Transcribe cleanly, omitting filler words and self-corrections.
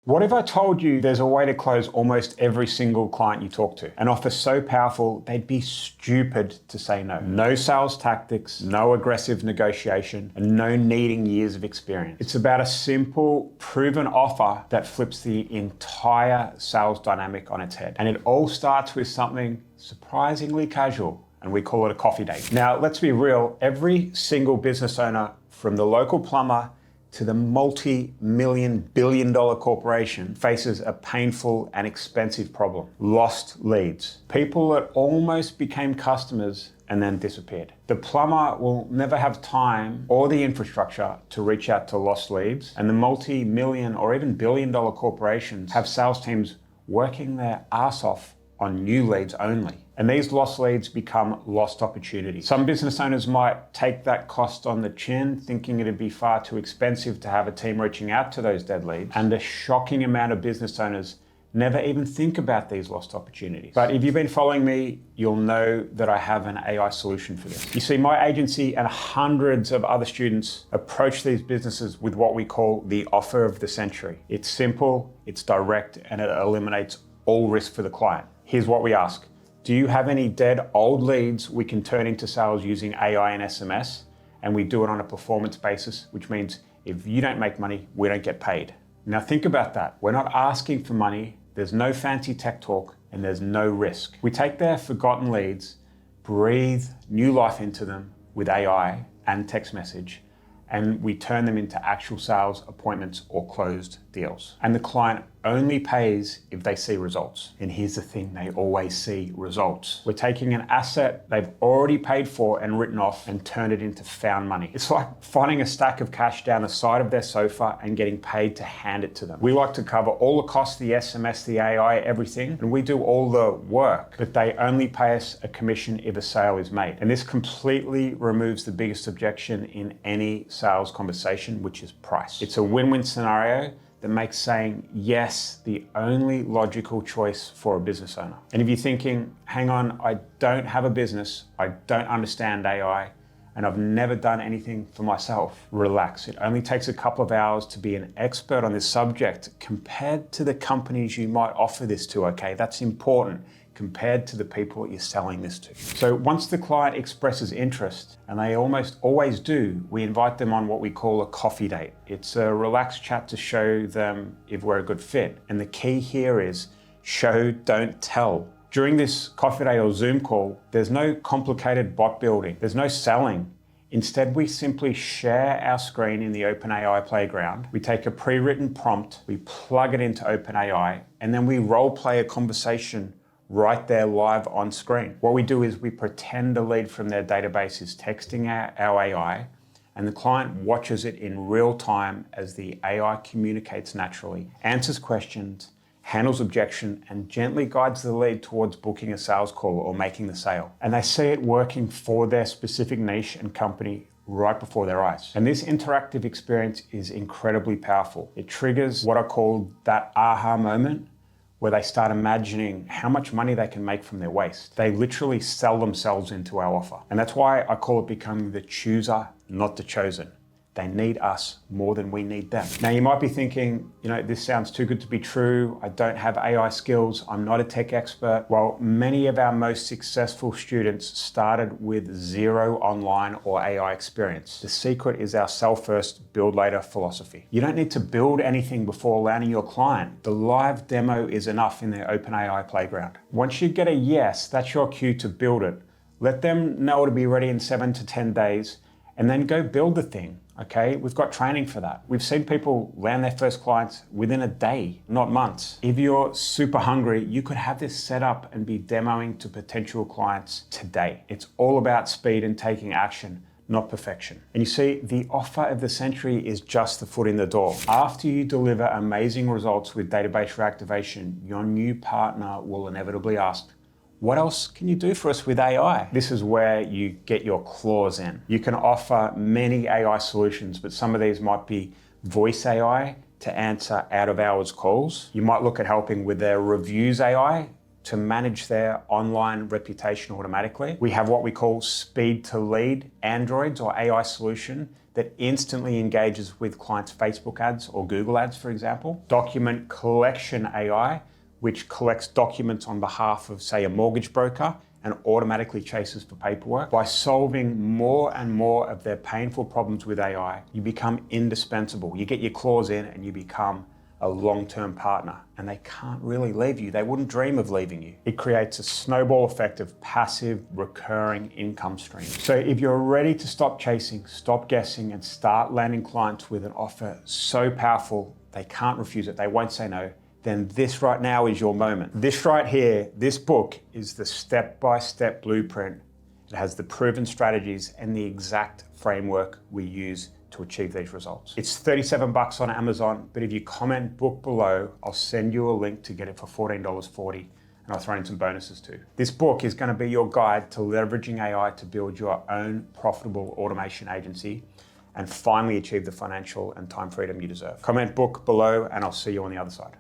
What if I told you there's a way to close almost every single client you talk to? An offer so powerful, they'd be stupid to say no. No sales tactics, no aggressive negotiation, and no needing years of experience. It's about a simple, proven offer that flips the entire sales dynamic on its head. And it all starts with something surprisingly casual, and we call it a coffee date. Now, let's be real, every single business owner, from the local plumber to the multi-million billion-dollar corporation, faces a painful and expensive problem: lost leads. People that almost became customers and then disappeared. The plumber will never have time or the infrastructure to reach out to lost leads, and the multi-million or even billion-dollar corporations have sales teams working their ass off on new leads only. And these lost leads become lost opportunities. Some business owners might take that cost on the chin, thinking it'd be far too expensive to have a team reaching out to those dead leads. And a shocking amount of business owners never even think about these lost opportunities. But if you've been following me, you'll know that I have an AI solution for this. You see, my agency and hundreds of other students approach these businesses with what we call the offer of the century. It's simple, it's direct, and it eliminates all risk for the client. Here's what we ask. Do you have any dead old leads we can turn into sales using AI and SMS? And we do it on a performance basis, which means if you don't make money, we don't get paid. Now think about that. We're not asking for money, there's no fancy tech talk, and there's no risk. We take their forgotten leads, breathe new life into them with AI and text message, and we turn them into actual sales appointments or closed deals. And the client only pays if they see results. And here's the thing, they always see results. We're taking an asset they've already paid for and written off and turn it into found money. It's like finding a stack of cash down the side of their sofa and getting paid to hand it to them. We like to cover all the costs, the SMS, the AI, everything, and we do all the work, but they only pay us a commission if a sale is made. And this completely removes the biggest objection in any sales conversation, which is price. It's a win-win scenario that makes saying yes the only logical choice for a business owner. And if you're thinking, hang on, I don't have a business, I don't understand AI, and I've never done anything for myself, relax. It only takes a couple of hours to be an expert on this subject compared to the companies you might offer this to, okay? That's important, compared to the people you're selling this to. So once the client expresses interest, and they almost always do, we invite them on what we call a coffee date. It's a relaxed chat to show them if we're a good fit. And the key here is show, don't tell. During this coffee date or Zoom call, there's no complicated bot building, there's no selling. Instead, we simply share our screen in the OpenAI playground. We take a pre-written prompt, we plug it into OpenAI, and then we role play a conversation right there live on screen. What we do is we pretend a lead from their database is texting our AI, and the client watches it in real time as the AI communicates naturally, answers questions, handles objection, and gently guides the lead towards booking a sales call or making the sale. And they see it working for their specific niche and company right before their eyes. And this interactive experience is incredibly powerful. It triggers what I call that aha moment, where they start imagining how much money they can make from their waste. They literally sell themselves into our offer. And that's why I call it becoming the chooser, not the chosen. They need us more than we need them. Now you might be thinking, this sounds too good to be true. I don't have AI skills. I'm not a tech expert. Well, many of our most successful students started with zero online or AI experience. The secret is our sell first, build later philosophy. You don't need to build anything before landing your client. The live demo is enough in their OpenAI playground. Once you get a yes, that's your cue to build it. Let them know it'll be ready in 7 to 10 days, and then go build the thing. Okay, we've got training for that. We've seen people land their first clients within a day, not months. If you're super hungry, you could have this set up and be demoing to potential clients today. It's all about speed and taking action, not perfection. And you see, the offer of the century is just the foot in the door. After you deliver amazing results with database reactivation, your new partner will inevitably ask, what else can you do for us with AI? This is where you get your claws in. You can offer many AI solutions, but some of these might be voice AI to answer out of hours calls. You might look at helping with their reviews AI to manage their online reputation automatically. We have what we call speed to lead androids or AI solution that instantly engages with clients' Facebook ads or Google ads, for example. Document collection AI, which collects documents on behalf of, say, a mortgage broker and automatically chases for paperwork. By solving more and more of their painful problems with AI, you become indispensable. You get your claws in and you become a long-term partner, and they can't really leave you. They wouldn't dream of leaving you. It creates a snowball effect of passive, recurring income streams. So if you're ready to stop chasing, stop guessing, and start landing clients with an offer so powerful they can't refuse it, they won't say no, then this right now is your moment. This right here, this book is the step-by-step blueprint. It has the proven strategies and the exact framework we use to achieve these results. It's $37 on Amazon, but if you comment book below, I'll send you a link to get it for $14.40, and I'll throw in some bonuses too. This book is going to be your guide to leveraging AI to build your own profitable automation agency and finally achieve the financial and time freedom you deserve. Comment book below, and I'll see you on the other side.